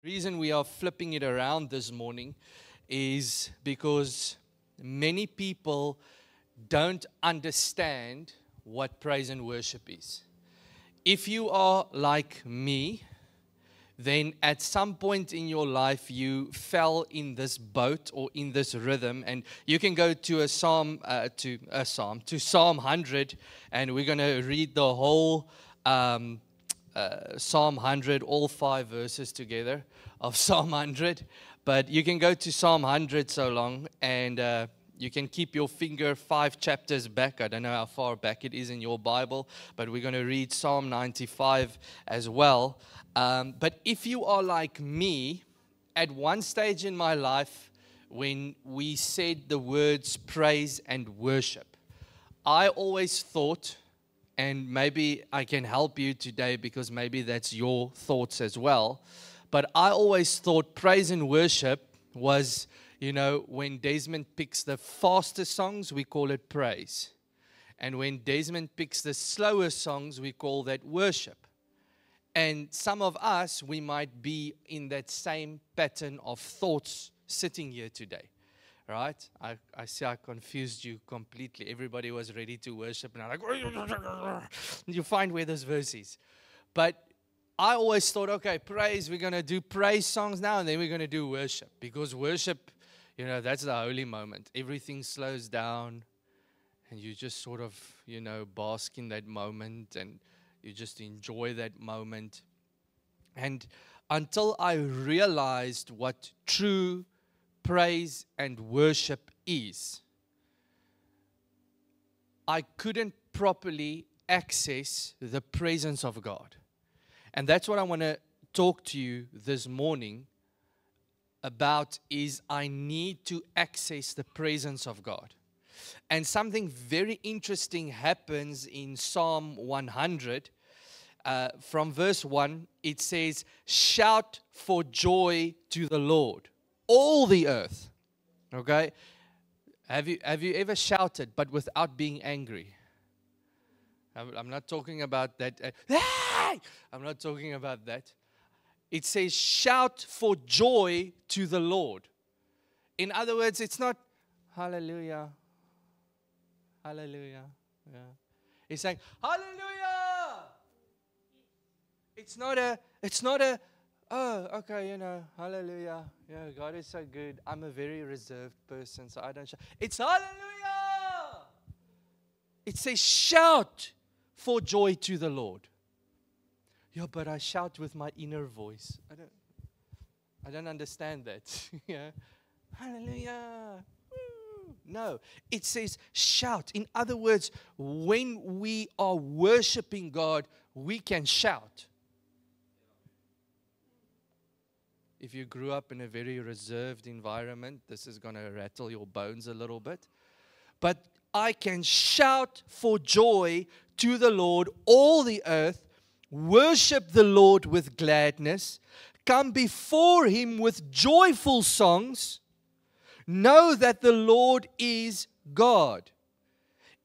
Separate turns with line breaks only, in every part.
Reason we are flipping it around this morning is because many people don't understand what praise and worship is. If you are like me, then at some point in your life you fell in this boat or in this rhythm, and you can go to Psalm 100, and we're going to read the whole Psalm 100, all 5 verses together of Psalm 100. But you can go to Psalm 100 so long, and you can keep your finger 5 chapters back. I don't know how far back it is in your Bible, but we're going to read Psalm 95 as well. But if you are like me, at one stage in my life, when we said the words praise and worship, I always thought, and maybe I can help you today because maybe that's your thoughts as well. But I always thought praise and worship was, when Desmond picks the fastest songs, we call it praise. And when Desmond picks the slower songs, we call that worship. And some of us, we might be in that same pattern of thoughts sitting here today. Right? I see I confused you completely. Everybody was ready to worship, and I'm like, you find where this verse is. But I always thought, okay, praise, we're going to do praise songs now, and then we're going to do worship. Because worship, that's the holy moment. Everything slows down, and you just sort of, bask in that moment, and you just enjoy that moment. And until I realized what true praise and worship is, I couldn't properly access the presence of God. And that's what I want to talk to you this morning about, is I need to access the presence of God. And something very interesting happens in Psalm 100. From verse 1, it says, "Shout for joy to the Lord, all the earth." Okay? Have you ever shouted but without being angry? I'm not talking about that. Hey! I'm not talking about that. It says, shout for joy to the Lord. In other words, it's not hallelujah, hallelujah. Yeah. It's saying hallelujah. It's not a oh, okay, hallelujah. Yeah, God is so good. I'm a very reserved person, so I don't shout. It's hallelujah. It says shout for joy to the Lord. Yeah, but I shout with my inner voice. I don't understand that. Yeah. Hallelujah. Woo. No, it says shout. In other words, when we are worshiping God, we can shout. If you grew up in a very reserved environment, this is going to rattle your bones a little bit. But I can shout for joy to the Lord, all the earth. Worship the Lord with gladness. Come before Him with joyful songs. Know that the Lord is God.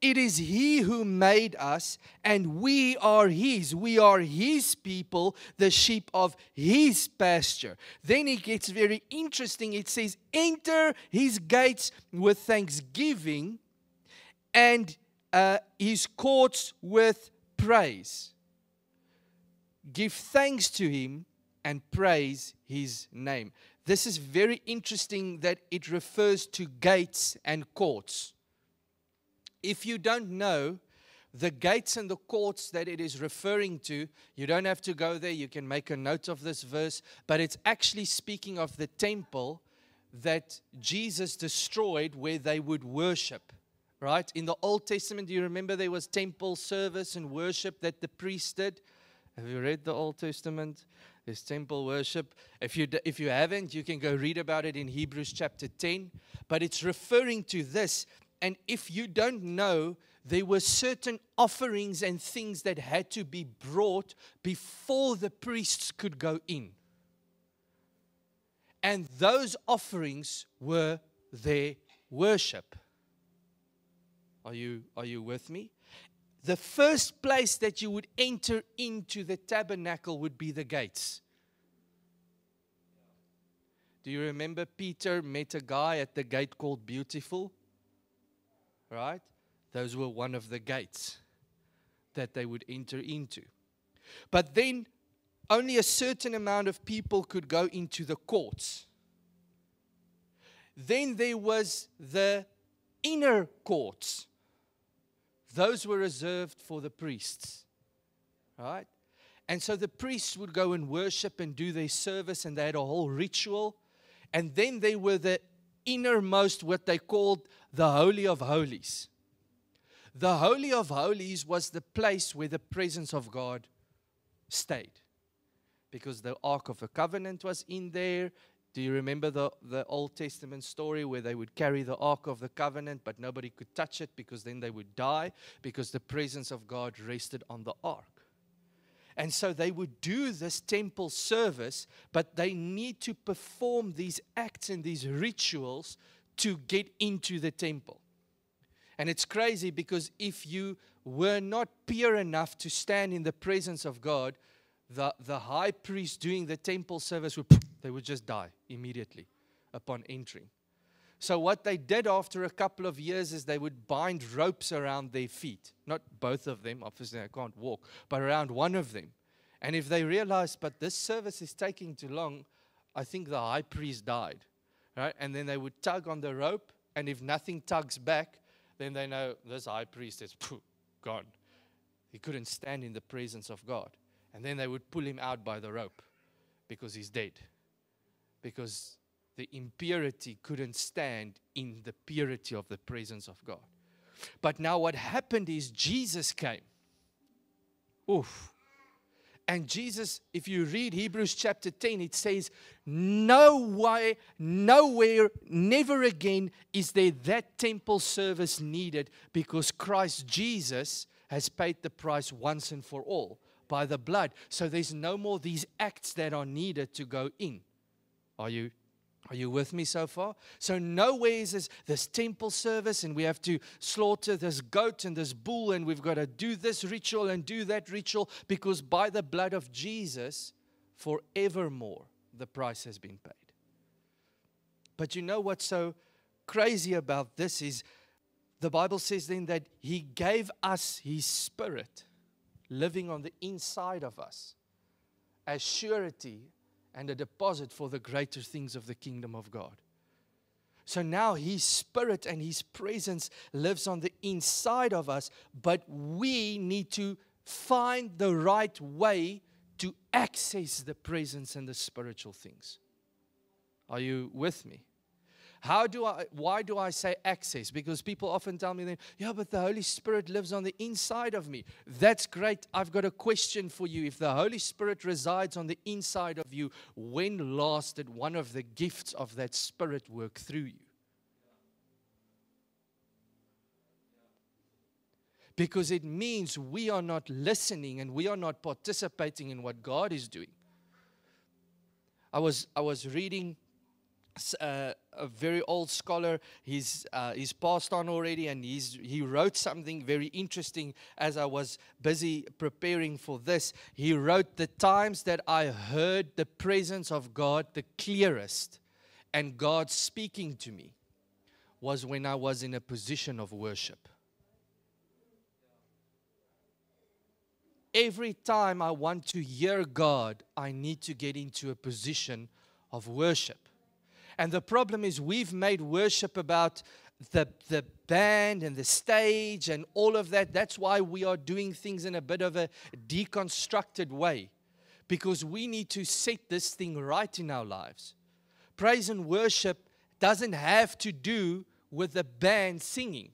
It is He who made us, and we are His. We are His people, the sheep of His pasture. Then it gets very interesting. It says, enter His gates with thanksgiving and His courts with praise. Give thanks to Him and praise His name. This is very interesting that it refers to gates and courts. If you don't know the gates and the courts that it is referring to, you don't have to go there. You can make a note of this verse. But it's actually speaking of the temple that Jesus destroyed where they would worship. Right? In the Old Testament, do you remember there was temple service and worship that the priest did? Have you read the Old Testament? There's temple worship. If you haven't, you can go read about it in Hebrews chapter 10. But it's referring to this. And if you don't know, there were certain offerings and things that had to be brought before the priests could go in. And those offerings were their worship. Are you with me? The first place that you would enter into the tabernacle would be the gates. Do you remember Peter met a guy at the gate called Beautiful? Right? Those were one of the gates that they would enter into. But then only a certain amount of people could go into the courts. Then there was the inner courts. Those were reserved for the priests. Right? And so the priests would go and worship and do their service, and they had a whole ritual. And then they were the innermost, what they called the Holy of Holies. The Holy of Holies was the place where the presence of God stayed. Because the Ark of the Covenant was in there. Do you remember the Old Testament story where they would carry the Ark of the Covenant, but nobody could touch it because then they would die, because the presence of God rested on the Ark. And so they would do this temple service, but they need to perform these acts and these rituals to get into the temple. And it's crazy because if you were not pure enough to stand in the presence of God, the high priest doing the temple service, they would just die immediately upon entering. So what they did after a couple of years is they would bind ropes around their feet. Not both of them, obviously they can't walk, but around one of them. And if they realized, but this service is taking too long, I think the high priest died. Right? And then they would tug on the rope, and if nothing tugs back, then they know this high priest is gone. He couldn't stand in the presence of God. And then they would pull him out by the rope because he's dead. Because the impurity couldn't stand in the purity of the presence of God. But now what happened is Jesus came. Oof. And Jesus, if you read Hebrews chapter 10, it says, no way, nowhere, never again is there that temple service needed, because Christ Jesus has paid the price once and for all by the blood. So there's no more these acts that are needed to go in. Are you with me so far? So nowhere is this temple service, and we have to slaughter this goat and this bull, and we've got to do this ritual and do that ritual, because by the blood of Jesus, forevermore, the price has been paid. But you know what's so crazy about this is the Bible says then that He gave us His Spirit living on the inside of us as surety and a deposit for the greater things of the kingdom of God. So now His Spirit and His presence lives on the inside of us, but we need to find the right way to access the presence and the spiritual things. Are you with me? Why do I say access? Because people often tell me then, yeah, but the Holy Spirit lives on the inside of me. That's great. I've got a question for you. If the Holy Spirit resides on the inside of you, when last did one of the gifts of that Spirit work through you? Because it means we are not listening and we are not participating in what God is doing. I was reading a very old scholar. He's passed on already, and he wrote something very interesting as I was busy preparing for this. He wrote, the times that I heard the presence of God the clearest and God speaking to me was when I was in a position of worship. Every time I want to hear God, I need to get into a position of worship. And the problem is we've made worship about the band and the stage and all of that. That's why we are doing things in a bit of a deconstructed way, because we need to set this thing right in our lives. Praise and worship doesn't have to do with the band singing.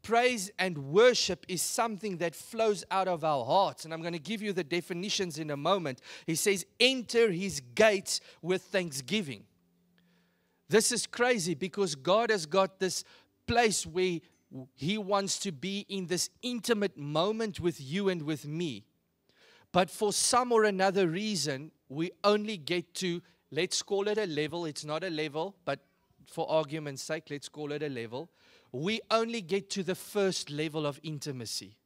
Praise and worship is something that flows out of our hearts. And I'm going to give you the definitions in a moment. He says, enter His gates with thanksgiving. This is crazy because God has got this place where He wants to be in this intimate moment with you and with me. But for some or another reason, we only get to, let's call it a level. It's not a level, but for argument's sake, let's call it a level. We only get to the first level of intimacy.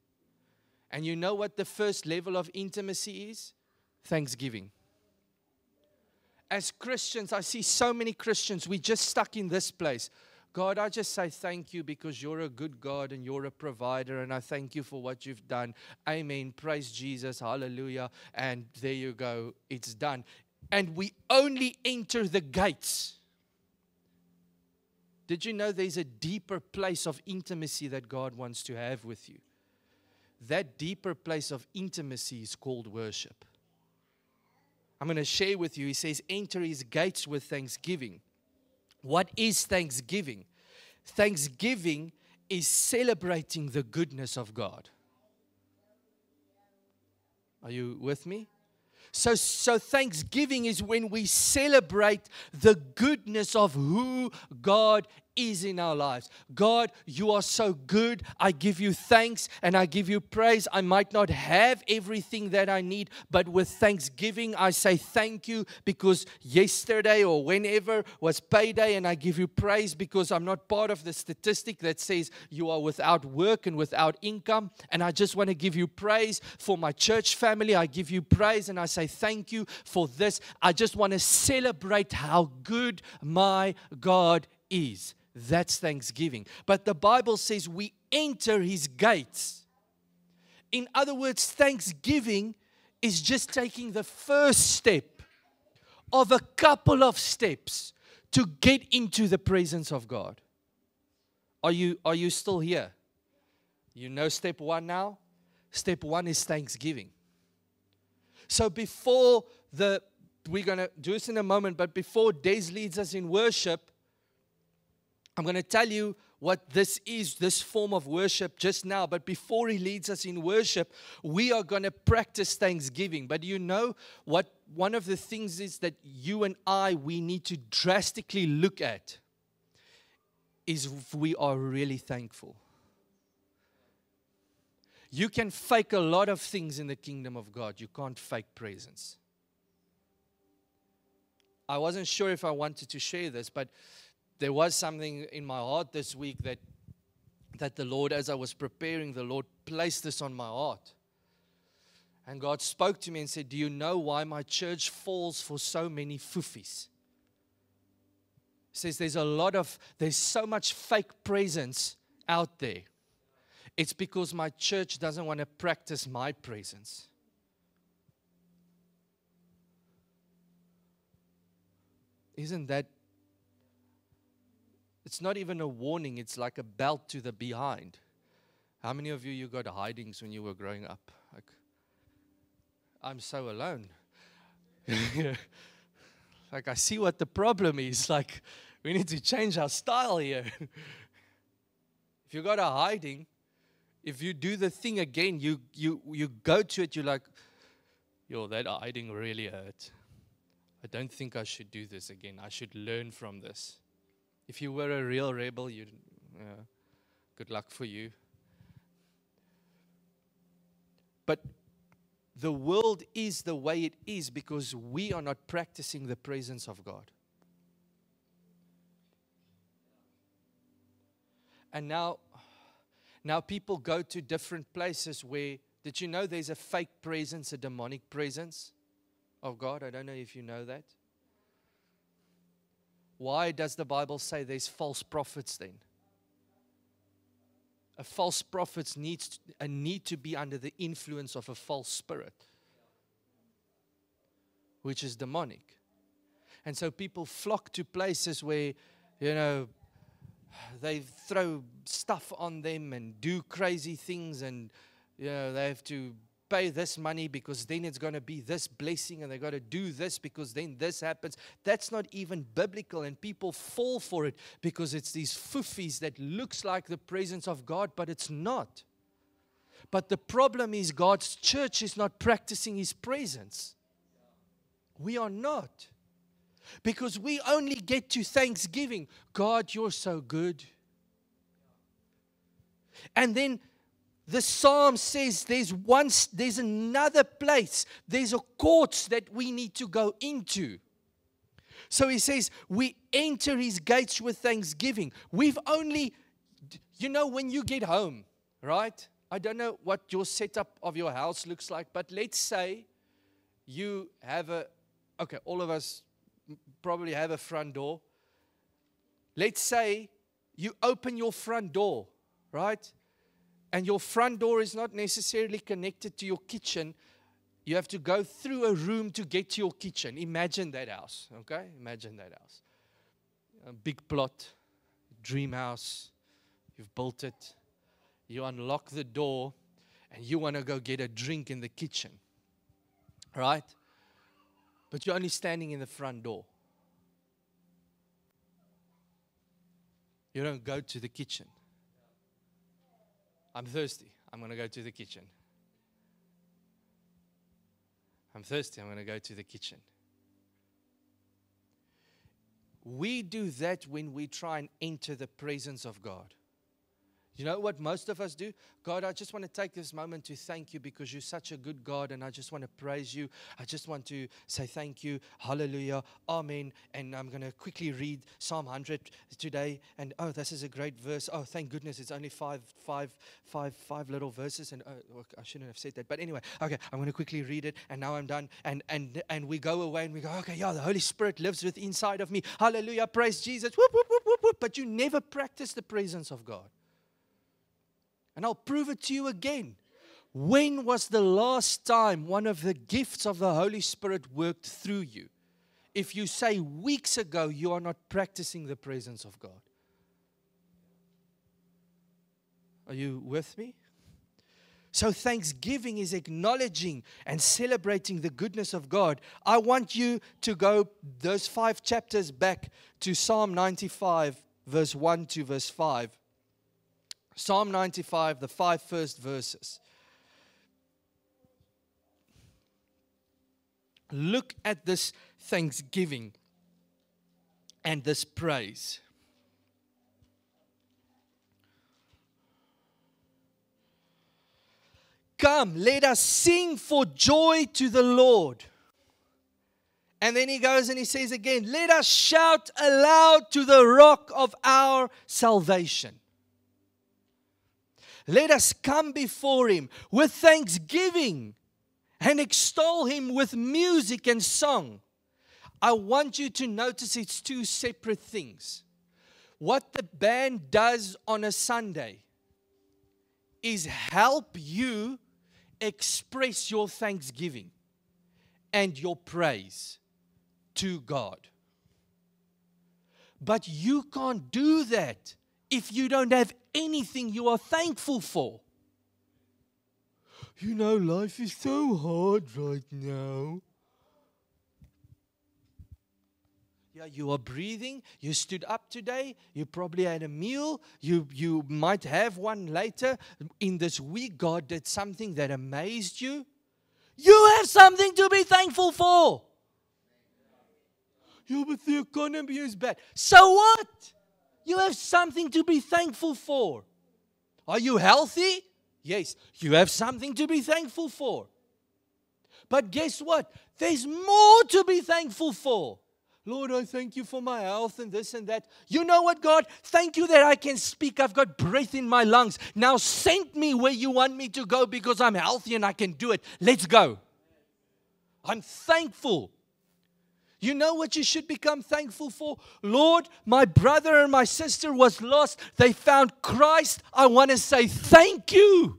And you know what the first level of intimacy is? Thanksgiving. as Christians, I see so many Christians, we just stuck in this place. God, I just say thank you because you're a good God and you're a provider, and I thank you for what you've done. Amen. Praise Jesus. Hallelujah. And there you go. It's done. And we only enter the gates. Did you know there's a deeper place of intimacy that God wants to have with you? That deeper place of intimacy is called worship. I'm going to share with you. He says, enter his gates with thanksgiving. What is thanksgiving? Thanksgiving is celebrating the goodness of God. Are you with me? So thanksgiving is when we celebrate the goodness of who God is in our lives. God, you are so good. I give you thanks and I give you praise. I might not have everything that I need, but with thanksgiving, I say thank you because yesterday or whenever was payday, and I give you praise because I'm not part of the statistic that says you are without work and without income. And I just want to give you praise for my church family. I give you praise and I say thank you for this. I just want to celebrate how good my God is. That's thanksgiving. But the Bible says we enter his gates. In other words, thanksgiving is just taking the first step of a couple of steps to get into the presence of God. Are you still here? You know step one now? Step one is thanksgiving. So before we're going to do this in a moment, but before Des leads us in worship, I'm going to tell you what this is, this form of worship just now. But before he leads us in worship, we are going to practice thanksgiving. But you know what? One of the things is that you and we need to drastically look at is if we are really thankful. You can fake a lot of things in the kingdom of God. You can't fake presence. I wasn't sure if I wanted to share this, but there was something in my heart this week that the Lord, as I was preparing, the Lord placed this on my heart. And God spoke to me and said, do you know why my church falls for so many foofies? He says there's so much fake presence out there. It's because my church doesn't want to practice my presence. Isn't that? It's not even a warning, it's like a belt to the behind. How many of you got hidings when you were growing up? Like, I'm so alone. Like, I see what the problem is. Like, we need to change our style here. If you got a hiding, if you do the thing again, you go to it, you're like, yo, that hiding really hurt. I don't think I should do this again. I should learn from this. If you were a real rebel, good luck for you. But the world is the way it is because we are not practicing the presence of God. And now people go to different places where, did you know there's a fake presence, a demonic presence of God? I don't know if you know that. Why does the Bible say there's false prophets then? A false prophet needs to be under the influence of a false spirit, which is demonic. And so people flock to places where, they throw stuff on them and do crazy things, and they have to pay this money because then it's going to be this blessing, and they got to do this because then this happens. That's not even biblical, and people fall for it because it's these foofies that looks like the presence of God, but it's not. But the problem is God's church is not practicing his presence. We are not. Because we only get to thanksgiving. God, you're so good. And then the psalm says there's another place. There's a court that we need to go into. So he says, we enter his gates with thanksgiving. We've only, when you get home, right? I don't know what your setup of your house looks like, but let's say you have all of us probably have a front door. Let's say you open your front door, right? And your front door is not necessarily connected to your kitchen. You have to go through a room to get to your kitchen. Imagine that house, okay? Imagine that house. A big plot, dream house. You've built it. You unlock the door and you want to go get a drink in the kitchen, right? But you're only standing in the front door. You don't go to the kitchen. I'm thirsty. I'm going to go to the kitchen. I'm thirsty. I'm going to go to the kitchen. We do that when we try and enter the presence of God. You know what most of us do? God, I just want to take this moment to thank you because you're such a good God, and I just want to praise you. I just want to say thank you. Hallelujah. Amen. And I'm going to quickly read Psalm 100 today. And oh, this is a great verse. Oh, thank goodness it's only five little verses. And I shouldn't have said that. But anyway, okay, I'm going to quickly read it. And now I'm done. And we go away and we go, okay, yeah, the Holy Spirit lives within inside of me. Hallelujah. Praise Jesus. Whoop, whoop, whoop, whoop, whoop. But you never practice the presence of God. And I'll prove it to you again. When was the last time one of the gifts of the Holy Spirit worked through you? If you say weeks ago, you are not practicing the presence of God. Are you with me? So thanksgiving is acknowledging and celebrating the goodness of God. I want you to go those 5 chapters back to Psalm 95, verse 1 to verse 5. Psalm 95, the 5 first verses. Look at this thanksgiving and this praise. Come, let us sing for joy to the Lord. And then he goes and he says again, let us shout aloud to the rock of our salvation. Let us come before him with thanksgiving and extol him with music and song. I want you to notice it's 2 separate things. What the band does on a Sunday is help you express your thanksgiving and your praise to God. But you can't do that if you don't have anything you are thankful for. You know, life is so hard right now. Yeah, you are breathing. You stood up today. You probably had a meal. You might have one later. In this week, God did something that amazed you. You have something to be thankful for. Yeah, but the economy is bad. So what? You have something to be thankful for. Are you healthy? Yes, you have something to be thankful for. But guess what? There's more to be thankful for. Lord, I thank you for my health and this and that. You know what, God? Thank you that I can speak. I've got breath in my lungs. Now send me where you want me to go because I'm healthy and I can do it. Let's go. I'm thankful. You know what you should become thankful for? Lord, my brother and my sister was lost. They found Christ. I want to say thank you.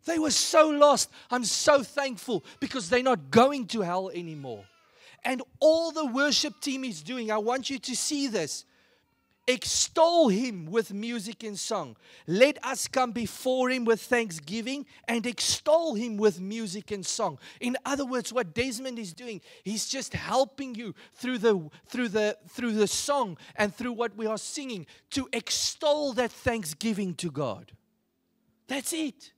They were so lost. I'm so thankful because they're not going to hell anymore. And all the worship team is doing, I want you to see this. Extol him with music and song. Let us come before him with thanksgiving and extol him with music and song. In other words, what Desmond is doing, he's just helping you through the song and through what we are singing to extol that thanksgiving to God. That's it.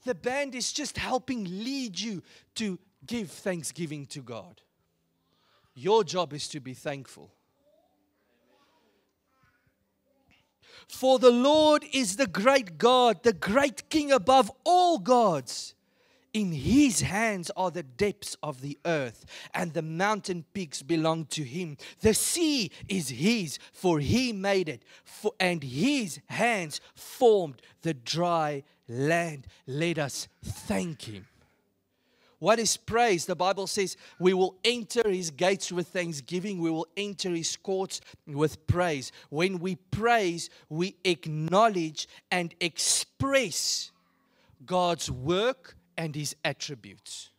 The band is just helping lead you to give thanksgiving to God. Your job is to be thankful. For the Lord is the great God, the great King above all gods. In his hands are the depths of the earth, and the mountain peaks belong to him. The sea is his, for he made it, and his hands formed the dry land. Let us thank him. What is praise? The Bible says we will enter His gates with thanksgiving. We will enter His courts with praise. When we praise, we acknowledge and express God's work and His attributes.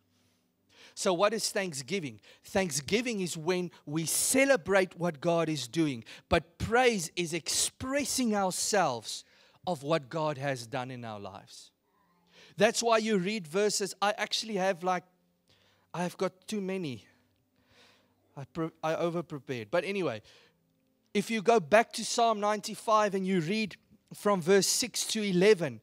So what is thanksgiving? Thanksgiving is when we celebrate what God is doing. But praise is expressing ourselves of what God has done in our lives. That's why you read verses. I actually have I've got too many. I over-prepared. But anyway, if you go back to Psalm 95 and you read from verse 6 to 11,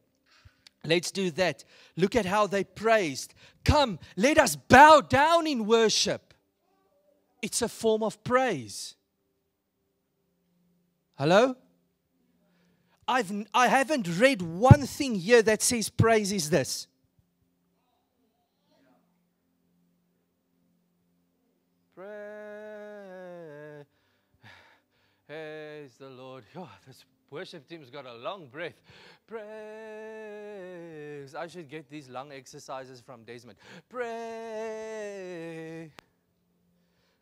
let's do that. Look at how they praised. Come, let us bow down in worship. It's a form of praise. Hello? I haven't read one thing here that says praise is this. Praise the Lord. Oh, this worship team's got a long breath. Praise. I should get these long exercises from Desmond. Praise.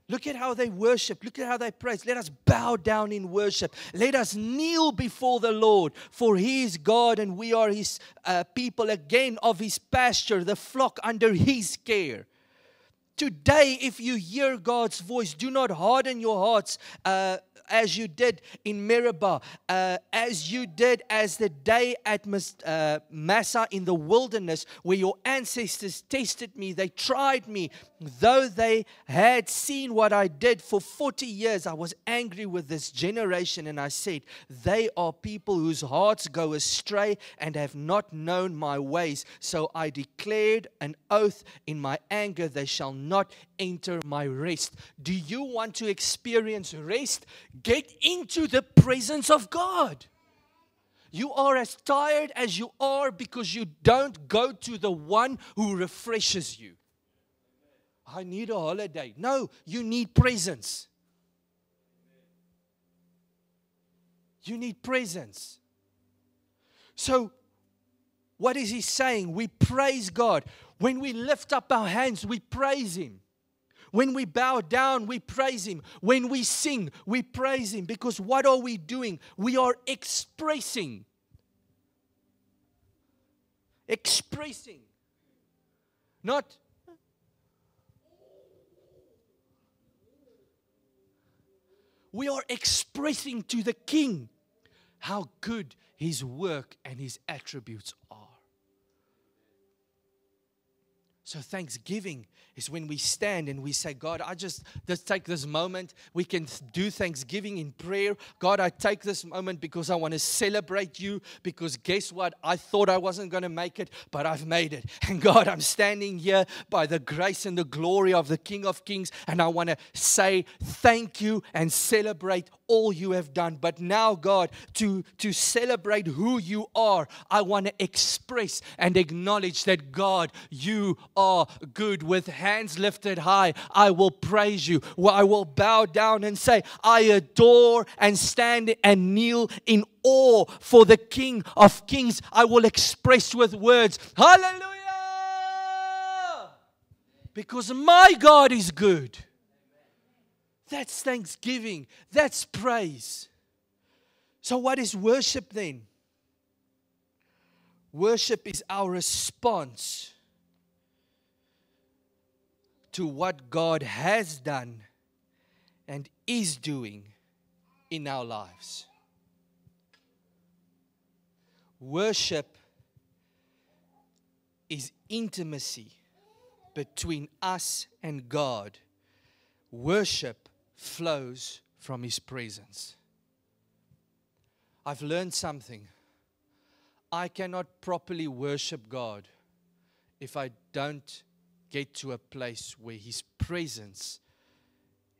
Look at how they worship. Look at how they praise. Let us bow down in worship. Let us kneel before the Lord. For He is God and we are His people, again of His pasture, the flock under His care. Today, if you hear God's voice, do not harden your hearts as you did in Meribah, as you did as the day at Massah in the wilderness, where your ancestors tested me. They tried me. Though they had seen what I did for 40 years, I was angry with this generation, and I said, they are people whose hearts go astray and have not known my ways. So I declared an oath in my anger, they shall not enter my rest. Do you want to experience rest? Get into the presence of God. You are as tired as you are because you don't go to the one who refreshes you. I need a holiday. No, you need presence. You need presence. So, what is He saying? We praise God. When we lift up our hands, we praise Him. When we bow down, we praise Him. When we sing, we praise Him. Because what are we doing? We are expressing. Expressing. Not. We are expressing to the King how good His work and His attributes are. So thanksgiving is when we stand and we say, God, let's take this moment. We can do thanksgiving in prayer. God, I take this moment because I want to celebrate you. Because guess what? I thought I wasn't going to make it, but I've made it. And God, I'm standing here by the grace and the glory of the King of Kings. And I want to say thank you and celebrate all you have done. But now, God, to celebrate who you are, I want to express and acknowledge that, God, you are good. With hands lifted high, I will praise you. I will bow down and say, I adore and stand and kneel in awe for the King of Kings. I will express with words, hallelujah! Because my God is good. That's thanksgiving. That's praise. So what is worship then? Worship is our response to what God has done and is doing in our lives. Worship is intimacy between us and God. Worship flows from His presence. I've learned something. I cannot properly worship God if I don't get to a place where His presence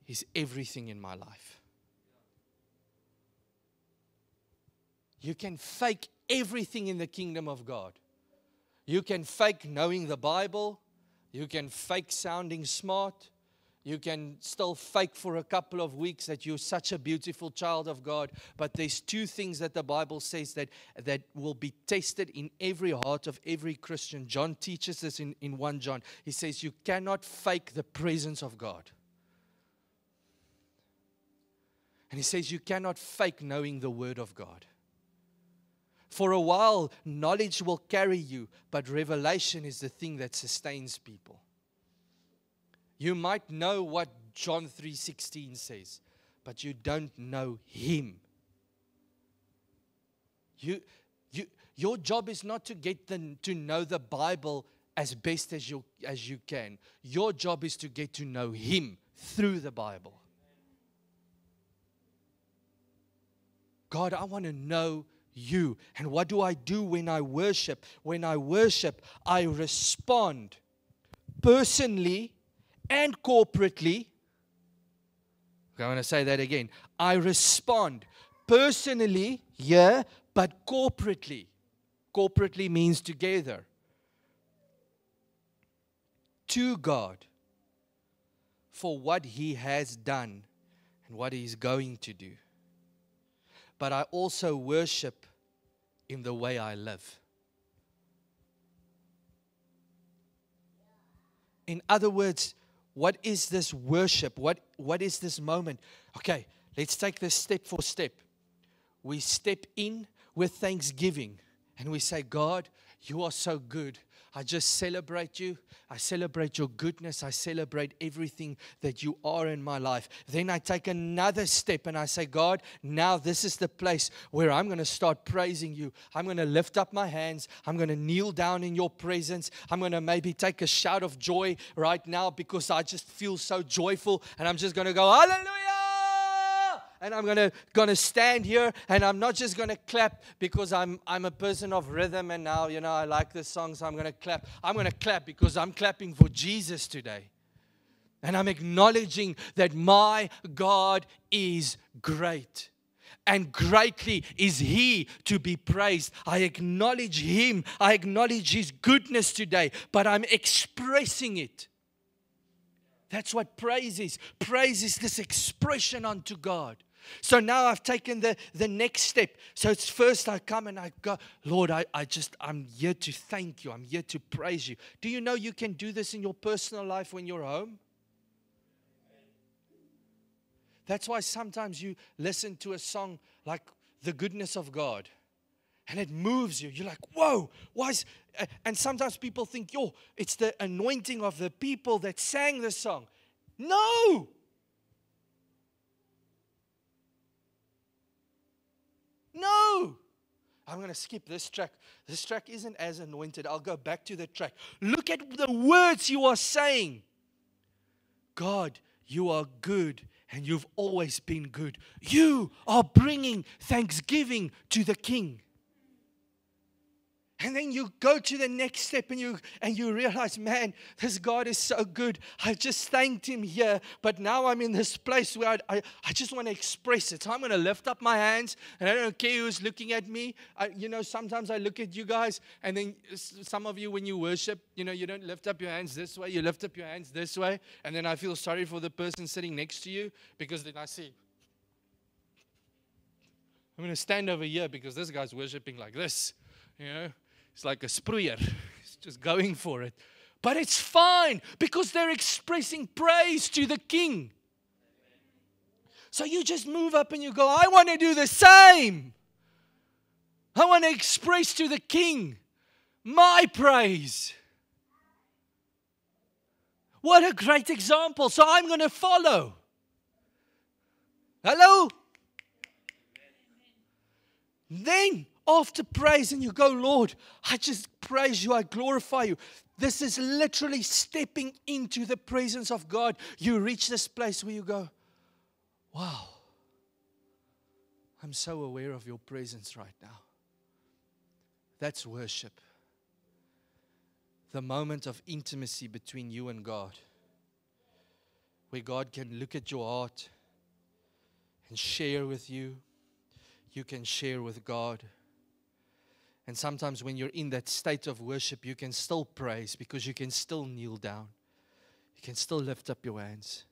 is everything in my life. You can fake everything in the kingdom of God. You can fake knowing the Bible. You can fake sounding smart. You can still fake for a couple of weeks that you're such a beautiful child of God. But there's two things that the Bible says that will be tested in every heart of every Christian. John teaches this in 1 John. He says you cannot fake the presence of God. And he says you cannot fake knowing the Word of God. For a while, knowledge will carry you, but revelation is the thing that sustains people. You might know what John 3:16 says, but you don't know Him. Your job is not to get to know the Bible as best as you can. Your job is to get to know Him through the Bible. God, I want to know You. And what do I do when I worship? When I worship, I respond personally and corporately. I want to say that again. I respond personally, but corporately. Corporately means together. To God for what He has done and what He's going to do. But I also worship in the way I live. In other words, what is this worship? What is this moment? Okay, let's take this step for step. We step in with thanksgiving and we say, God, You are so good. I just celebrate You. I celebrate Your goodness. I celebrate everything that You are in my life. Then I take another step and I say, God, now this is the place where I'm going to start praising You. I'm going to lift up my hands. I'm going to kneel down in Your presence. I'm going to maybe take a shout of joy right now because I just feel so joyful. And I'm just going to go, hallelujah! And I'm gonna stand here, and I'm not just gonna clap because I'm a person of rhythm, and now I like this song, so I'm gonna clap. I'm gonna clap because I'm clapping for Jesus today, and I'm acknowledging that my God is great, and greatly is He to be praised. I acknowledge Him. I acknowledge His goodness today, but I'm expressing it. That's what praise is. Praise is this expression unto God. So now I've taken the next step. So it's first I come and I go, Lord, I'm here to thank You. I'm here to praise You. Do you know you can do this in your personal life when you're home? That's why sometimes you listen to a song like The Goodness of God. And it moves you. You're like, whoa, why is... And sometimes people think, it's the anointing of the people that sang the song. No! No! I'm going to skip this track. This track isn't as anointed. I'll go back to the track. Look at the words you are saying. God, You are good, and You've always been good. You are bringing thanksgiving to the King. And then you go to the next step and you realize, man, this God is so good. I just thanked Him here, but now I'm in this place where I just want to express it. So I'm going to lift up my hands, and I don't care who's looking at me. Sometimes I look at you guys, and then some of you, when you worship, you don't lift up your hands this way. You lift up your hands this way, and then I feel sorry for the person sitting next to you because then I see, I'm going to stand over here because this guy's worshiping like this, It's like a sproeier. He's just going for it. But it's fine because they're expressing praise to the King. So you just move up and you go, I want to do the same. I want to express to the King my praise. What a great example. So I'm going to follow. Hello? Then, after praise, and you go, Lord, I just praise You, I glorify You. This is literally stepping into the presence of God. You reach this place where you go, wow, I'm so aware of Your presence right now. That's worship. The moment of intimacy between you and God, where God can look at your heart and share with you. You can share with God. And sometimes when you're in that state of worship, you can still praise because you can still kneel down. You can still lift up your hands.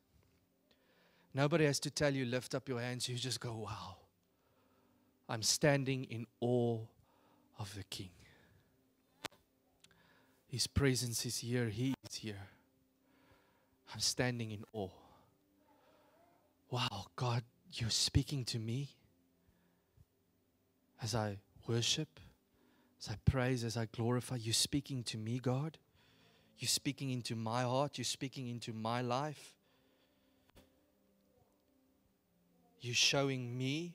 Nobody has to tell you, lift up your hands. You just go, wow. I'm standing in awe of the King. His presence is here. He is here. I'm standing in awe. Wow, God, you're speaking to me as I worship, as I praise, as I glorify. You're speaking to me, God. You're speaking into my heart. You're speaking into my life. You're showing me.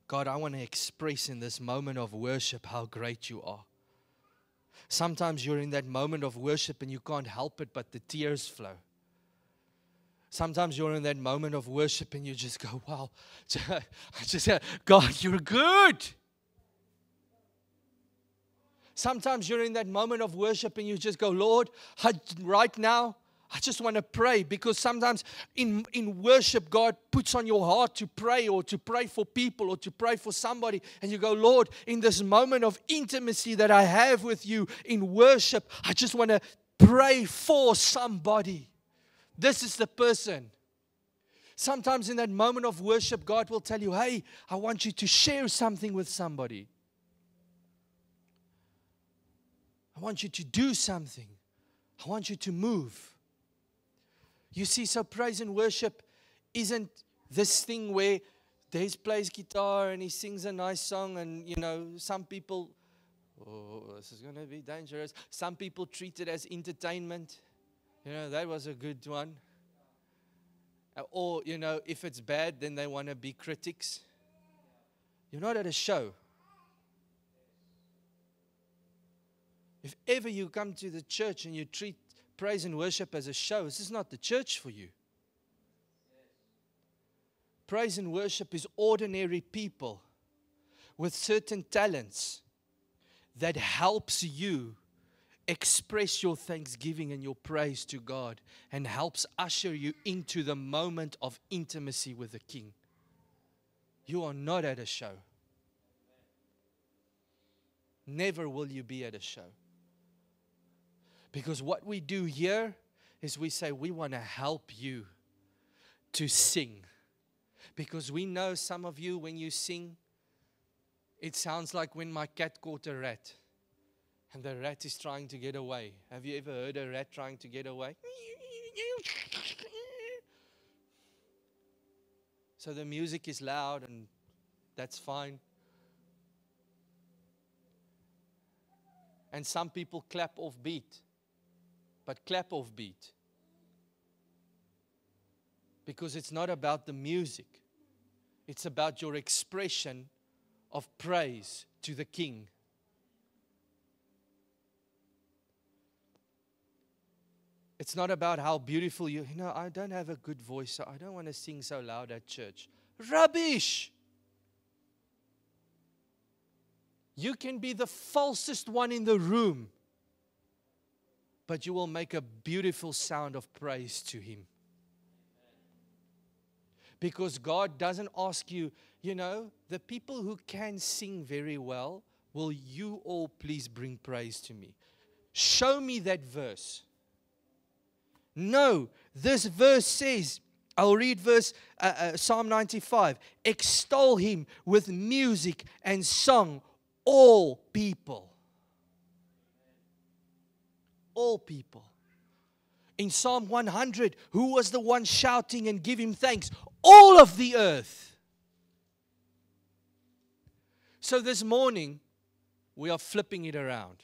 God, I want to express in this moment of worship how great you are. Sometimes you're in that moment of worship and you can't help it, but the tears flow. Sometimes you're in that moment of worship and you just go, wow, God, you're good. Sometimes you're in that moment of worship and you just go, Lord, right now, I just want to pray, because sometimes in worship, God puts on your heart to pray, or to pray for people, or to pray for somebody. And you go, Lord, in this moment of intimacy that I have with you in worship, I just want to pray for somebody. This is the person. Sometimes in that moment of worship, God will tell you, hey, I want you to share something with somebody. I want you to do something. I want you to move. You see, so praise and worship isn't this thing where Des plays guitar and he sings a nice song, and, some people, this is going to be dangerous. Some people treat it as entertainment. That was a good one. Or, if it's bad, then they want to be critics. You're not at a show. If ever you come to the church and you treat praise and worship as a show, this is not the church for you. Praise and worship is ordinary people with certain talents that helps you express your thanksgiving and your praise to God, and helps usher you into the moment of intimacy with the King. You are not at a show. Never will you be at a show. Because what we do here is we say we want to help you to sing. Because we know some of you, when you sing, it sounds like when my cat caught a rat and the rat is trying to get away. Have you ever heard a rat trying to get away? So the music is loud, and that's fine. And some people clap off beat. But clap off beat. Because it's not about the music. It's about your expression of praise to the King. It's not about how beautiful you know, I don't have a good voice, so I don't want to sing so loud at church. Rubbish! You can be the falsest one in the room, but you will make a beautiful sound of praise to Him. Because God doesn't ask you, the people who can sing very well, will you all please bring praise to me? Show me that verse. No, this verse says, I'll read Psalm 95. Extol Him with music and song, all people. All people. In Psalm 100, who was the one shouting and give Him thanks? All of the earth. So this morning, we are flipping it around.